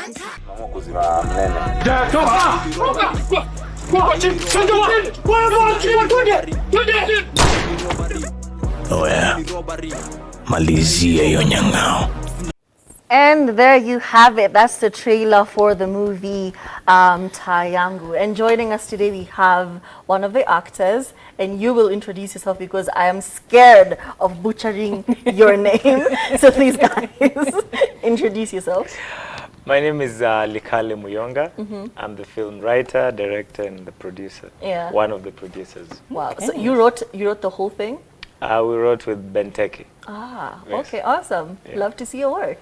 Oh yeah. Malizia yonyangao. And there you have it. That's the trailer for the movie Mtaa Yangu. And joining us today, we have one of the actors. And you will introduce yourself because I am scared of butchering your name. So please, guys, introduce yourself. My name is Likale Muyonga. I'm the film writer, director, and the producer. Yeah. One of the producers. Wow. Okay. So you wrote the whole thing? We wrote with Benteke. Ah, yes. Okay, awesome. Yeah. Love to see your work.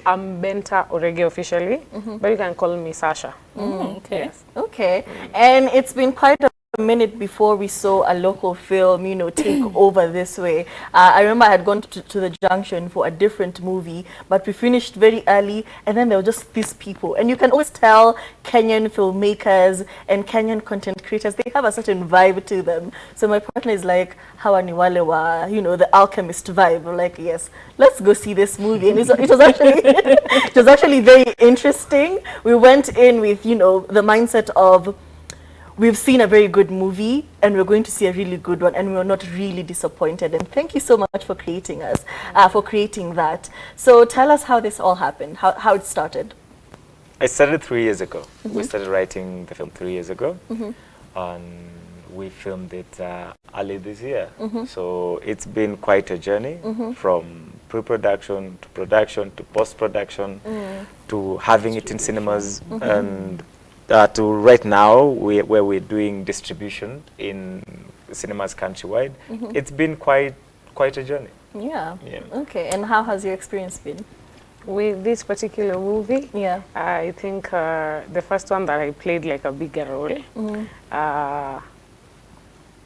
I'm Benta Orege officially, but you can call me Sasha. Okay. Yes. Okay. And it's been quite a minute before we saw a local film, take over this way. I remember I had gone to the junction for a different movie, but we finished very early, and then there were just these people. And you can always tell Kenyan filmmakers and Kenyan content creators, they have a certain vibe to them. So my partner is like, hawa ni wale wa, the alchemist vibe. We're like, yes, let's go see this movie. And it was actually very interesting. We went in with, the mindset of, we've seen a very good movie and we're going to see a really good one, and we're not really disappointed. And thank you so much for creating that. So tell us how this all happened, how it started. It started 3 years ago. We started writing the film 3 years ago. And we filmed it early this year. So it's been quite a journey from pre-production to production to post-production to having it in cinemas and to right now, where we're doing distribution in cinemas countrywide. It's been quite a journey. Yeah. Okay. And how has your experience been? With this particular movie, yeah, I think the first one that I played like a bigger role,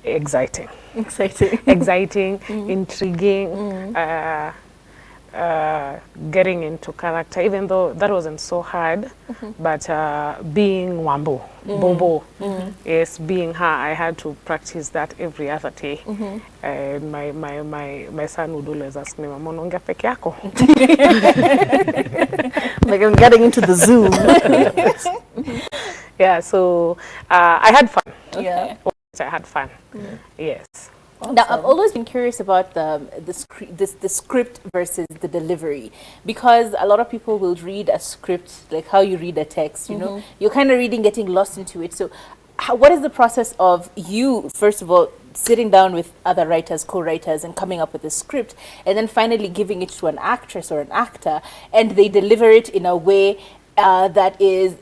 exciting, intriguing, getting into character, even though that wasn't so hard, but being Wambo, Bobo, yes, being her, I had to practice that every other day. And my son would always ask me, Mama, unongea peke yako? Like I'm getting into the Zoom. Yeah, so I had fun. Yeah. I had fun. Yes. Awesome. Now, I've always been curious about the script versus the delivery, because a lot of people will read a script like how you read a text, you're kind of reading, getting lost into it. So what is the process of you, first of all, sitting down with other writers, co-writers, and coming up with a script, and then finally giving it to an actress or an actor, and they deliver it in a way that is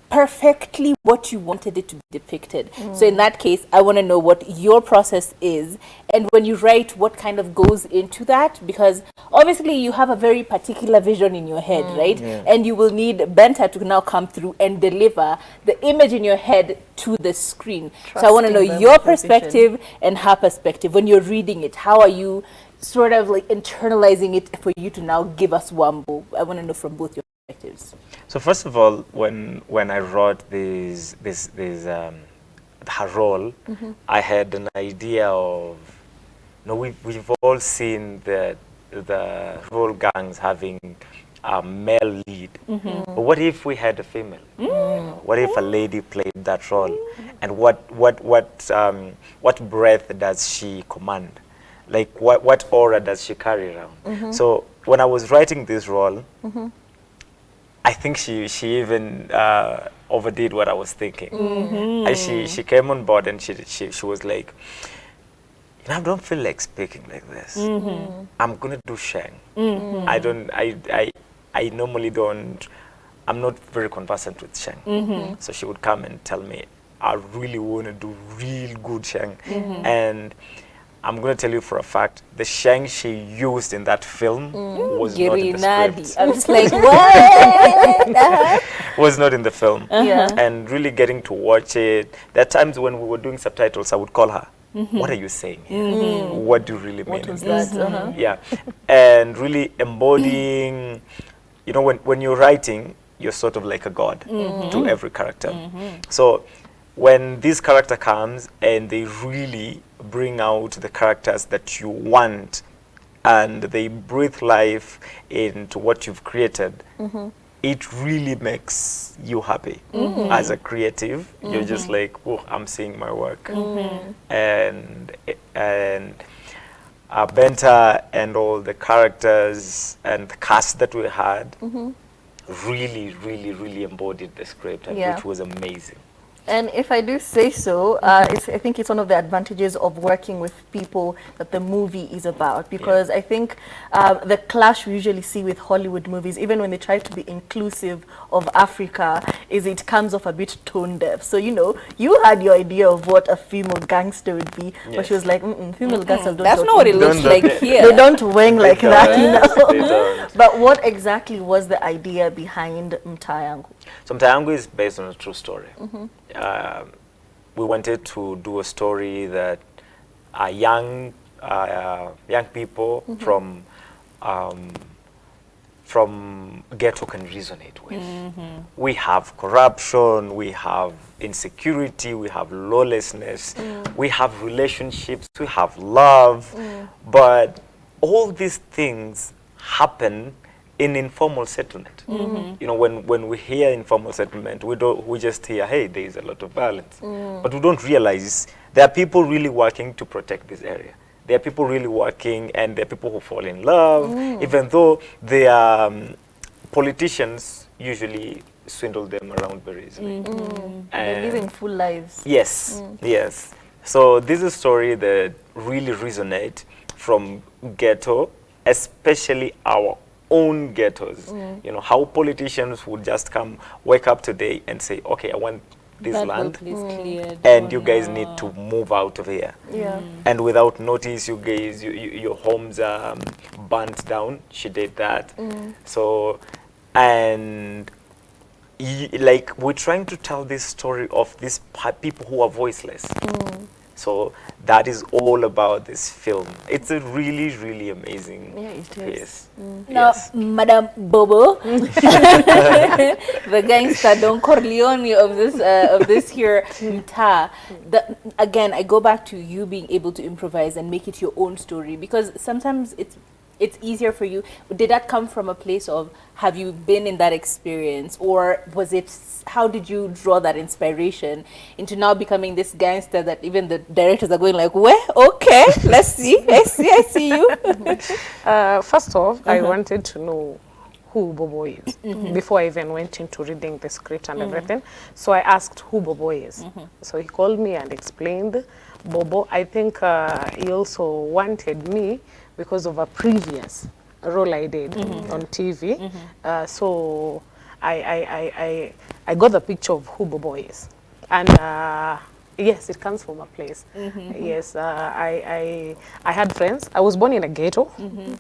perfectly what you wanted it to be depicted. So in that case, I want to know what your process is, and when you write, what kind of goes into that, because obviously you have a very particular vision in your head, right? Yeah. And you will need Benta to now come through and deliver the image in your head to the screen. So I want to know your perspective and her perspective. When you're reading it, how are you sort of like internalizing it for you to now give us Wambo? I want to know from both your perspectives. So first of all, when I wrote her role, I had an idea of, we've all seen the rural gangs having a male lead. But what if we had a female? What if a lady played that role? And what breadth does she command? Like what aura does she carry around? So when I was writing this role, I think she even overdid what I was thinking. And she came on board and she was like, I don't feel like speaking like this. I'm gonna do Sheng. I normally don't. I'm not very conversant with Sheng. So she would come and tell me, I really want to do real good Sheng. And I'm going to tell you for a fact, the Sheng she used in that film was not in the script. I was like, what? Was not in the film. And really getting to watch it. There are times when we were doing subtitles, I would call her. What are you saying here? What do you really mean? What was that? Yeah. And really embodying, when you're writing, you're sort of like a god to every character. So when this character comes and they really bring out the characters that you want and they breathe life into what you've created, it really makes you happy as a creative. You're just like, oh, I'm seeing my work. And Benta and all the characters and the cast that we had really, really, really embodied the script, and which was amazing. And if I do say so, I think it's one of the advantages of working with people that the movie is about, because I think the clash we usually see with Hollywood movies, even when they try to be inclusive of Africa, is it comes off a bit tone deaf. So, you know, you had your idea of what a female gangster would be, but she was like, female gangsters don't. That's not what it looks like here. They don't wang like that, you know. They don't. But what exactly was the idea behind Mtaa Yangu? So Mtaa Yangu is based on a true story. We wanted to do a story that young people from ghetto can resonate with. We have corruption, we have insecurity, we have lawlessness, we have relationships, we have love, but all these things happen in informal settlement. You know, when we hear informal settlement, we just hear, hey, there is a lot of violence. But we don't realize there are people really working to protect this area. There are people really working, and there are people who fall in love, even though their politicians usually swindle them around very easily. They're living full lives. Yes, yes. So this is a story that really resonates from ghetto, especially our own ghettos. You know, how politicians would just come, wake up today and say, okay, I want this land, and you guys need to move out of here. And without notice, you guys, your homes are burnt down. She did that. So, and like, we're trying to tell this story of these people who are voiceless. So that is all about this film. It's a really, really amazing piece. Now, Madam Bobo, the gangster Don Corleone of this here Mtaa. Again, I go back to you being able to improvise and make it your own story, because sometimes it's easier for you. Did that come from a place of, have you been in that experience, or was it, how did you draw that inspiration into now becoming this gangster that even the directors are going like, where? Okay, let's see, I see you. First off, I wanted to know who Bobo is before I even went into reading the script and everything. So I asked who Bobo is. So he called me and explained Bobo. I think he also wanted me because of a previous role I did on TV. So I got the picture of who Bobo is. And yes, it comes from a place. Yes, I had friends. I was born in a ghetto,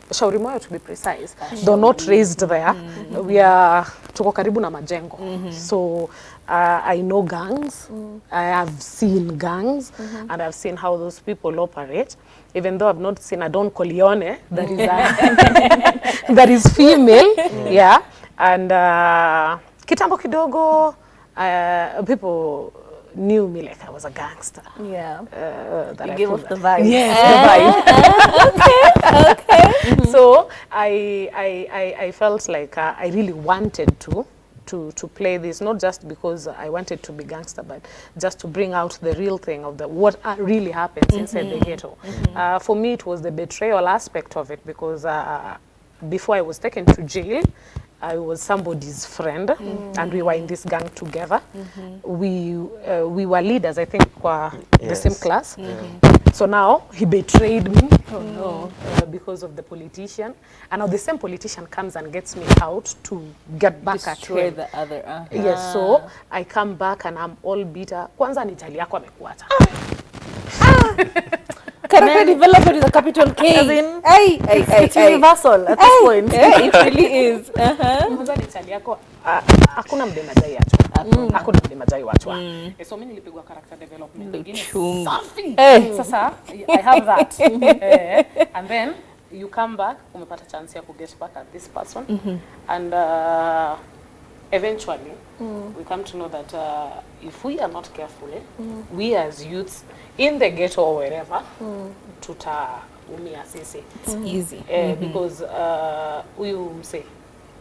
Shaurimoyo to be precise, though not raised there. We are tuko karibu na majengo. So I know gangs. I have seen gangs, and I've seen how those people operate. Even though I've not seen a Don Corleone that is that is female, yeah. And kitambo kidogo, people knew me like I was a gangster. Yeah. That you I give off the vibe. Yes, the vibe. Okay. So I felt like I really wanted to play this, not just because I wanted to be gangster, but just to bring out the real thing of what really happens inside the ghetto. For me, it was the betrayal aspect of it, because before I was taken to jail, I was somebody's friend, and we were in this gang together. We were leaders, I think, for the same class. So now he betrayed me because of the politician, and now the same politician comes and gets me out to get back Destroy at him. the other. Yes, so I come back and I'm all bitter. Kwanza ni chali yako amekuacha. Character development is a capital K. It's universal at this point. It really is. Kwanza ni chali yako, hakuna mdema jai achwa. Hakuna mdema jai wachwa. So mimi nilipigwa character development nyingine safi. Sasa I have that. And then you come back, umepata chance ya get back at this person. And eventually we come to know that if we are not careful, we as youths in the ghetto or wherever, tutaumia sisi. It's easy. Because we say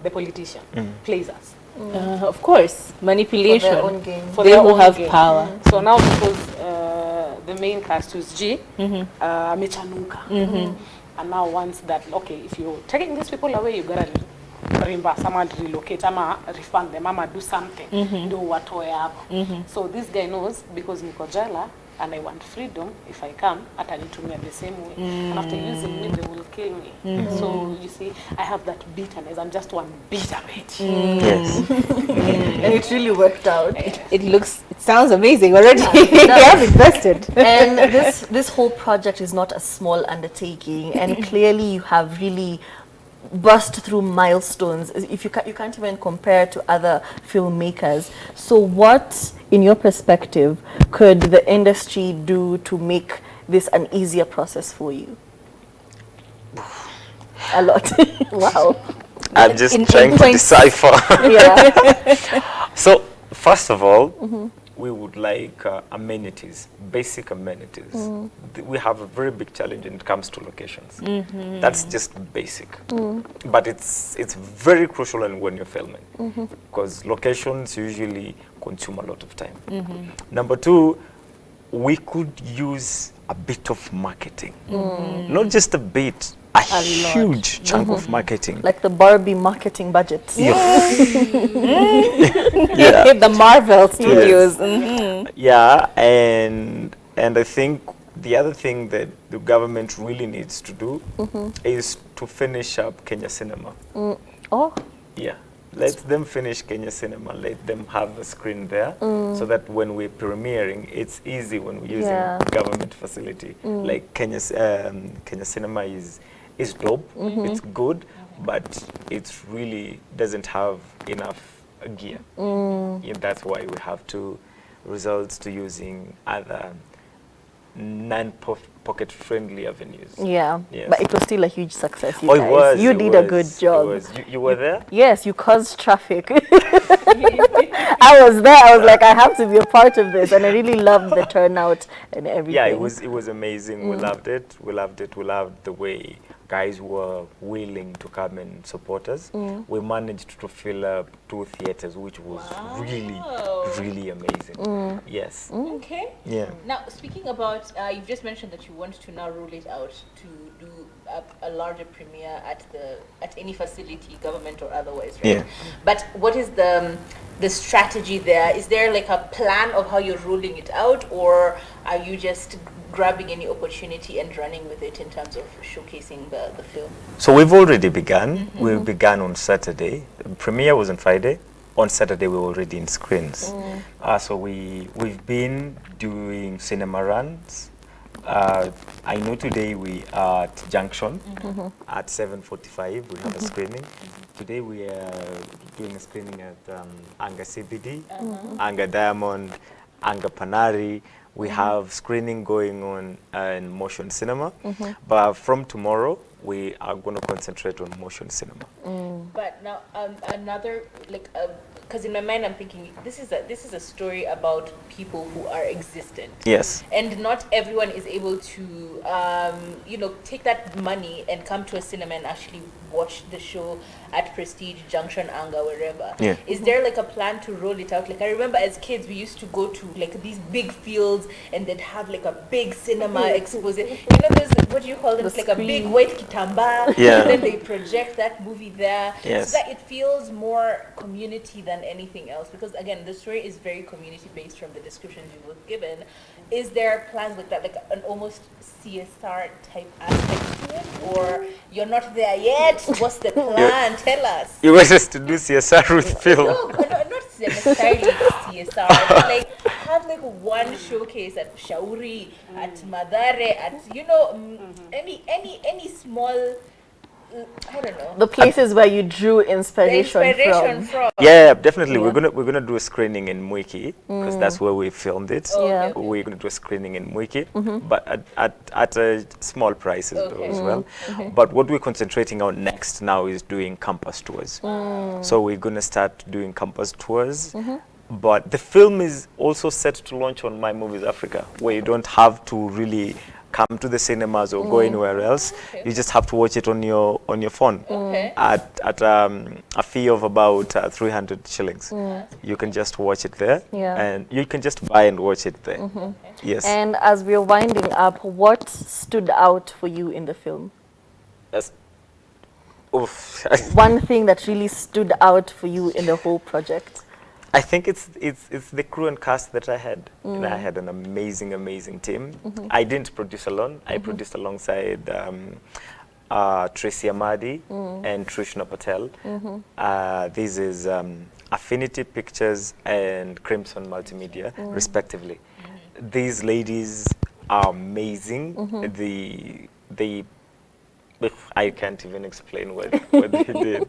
the politician plays us. Of course, manipulation. For their own gain. For They their who own have gain. power. So now because the main cast who's G, amechanuka, and now wants that, okay, if you're taking these people away, you gotta reimburse someone, relocate, ama refund them, ama do something, do watoe hapo. So this guy knows, because niko jela and I want freedom, if I come, atanitumia the same way. And after using me, they will kill me. So you see, I have that bitterness. I'm just one bitter bitch. Yes. And it really worked out. It sounds amazing already. You have invested. And this whole project is not a small undertaking, and clearly you have really burst through milestones. If you can't even compare to other filmmakers. So what, in your perspective, could the industry do to make this an easier process for you? A lot. Wow. I'm just In trying to points. decipher. Yeah. So, first of all, we would like amenities, basic amenities. We have a very big challenge when it comes to locations. That's just basic. But it's very crucial when you're filming, because locations usually consume a lot of time. Number two, we could use a bit of marketing. Not just a bit, a huge chunk of marketing. Like the Barbie marketing budget. The Marvel Studios. Yeah, and I think the other thing that the government really needs to do is to finish up Kenya cinema. Oh. Yeah, let them finish Kenya cinema. Let them have a screen there, so that when we're premiering, it's easy when we're using government facility. Like Kenya cinema is dope. It's good, but it really doesn't have enough gear. And that's why we have to resort to using other non-pocket friendly avenues. Yeah, Yes. but it was still a huge success. You Oh, it guys. was. You it did a was, good it job. was. You were there? Yes, you caused traffic. I was there. I was like, I have to be a part of this, and I really loved the turnout and everything. Yeah, it was amazing. We loved it. We loved it. We loved the way guys were willing to come and support us. We managed to fill up 2 theaters, which was really amazing. Yes. Okay. Yeah. Now, speaking about, you've just mentioned that you want to now roll it out to do a larger premiere at any facility, government or otherwise, right? Yeah. But what is the strategy there? Is there like a plan of how you're rolling it out, or are you just grabbing any opportunity and running with it in terms of showcasing the film? So we've already begun. We began on Saturday. The premiere was on Friday. On Saturday, we were already in screens. So we've been doing cinema runs. I know today we are at Junction at 7:45. We have a screening. Today we are doing a screening at Anga CBD, Anga Diamond, Anga Panari. We have screening going on in motion cinema. But from tomorrow, we are going to concentrate on motion cinema. But now another, like, because in my mind I'm thinking this is a story about people who are existent. Yes. And not everyone is able to take that money and come to a cinema and actually watch the show at Prestige, Junction, Anga, wherever. Yeah. Is there like a plan to roll it out? Like, I remember as kids we used to go to like these big fields and they'd have like a big cinema exposition. You know, there's, what do you call them? It's like a big white kitamba. Yeah. And then they project that movie there. Yes. So that it feels more community than anything else. Because again, the story is very community based from the descriptions you were given. Is there plans like that, like an almost CSR type aspect to it? Or you're not there yet? What's the plan? Tell us. You want us to do CSR with film? No, but not necessarily CSR. But like have like one showcase at Shauri, at Madare, at any small. I don't know. The places where you drew inspiration from. Yeah, definitely. We're gonna do a screening in Mwiki because that's where we filmed it. Yeah. We're gonna do a screening in Mwiki, but at a small prices though as well. But what we're concentrating on next now is doing campus tours. So we're gonna start doing campus tours. But the film is also set to launch on My Movies Africa, where you don't have to really come to the cinemas or go anywhere else. You just have to watch it on your phone at a fee of about 300 shillings. You can just watch it there, and you can just buy and watch it there. Yes. And as we're winding up, what stood out for you in the film? Yes. Oof. One thing that really stood out for you in the whole project? I think it's the crew and cast that I had. And I had an amazing team. I didn't produce alone. I produced alongside Tracy Amadi and Trishna Patel. This is Affinity Pictures and Crimson Multimedia, respectively. These ladies are amazing. I can't even explain what they did.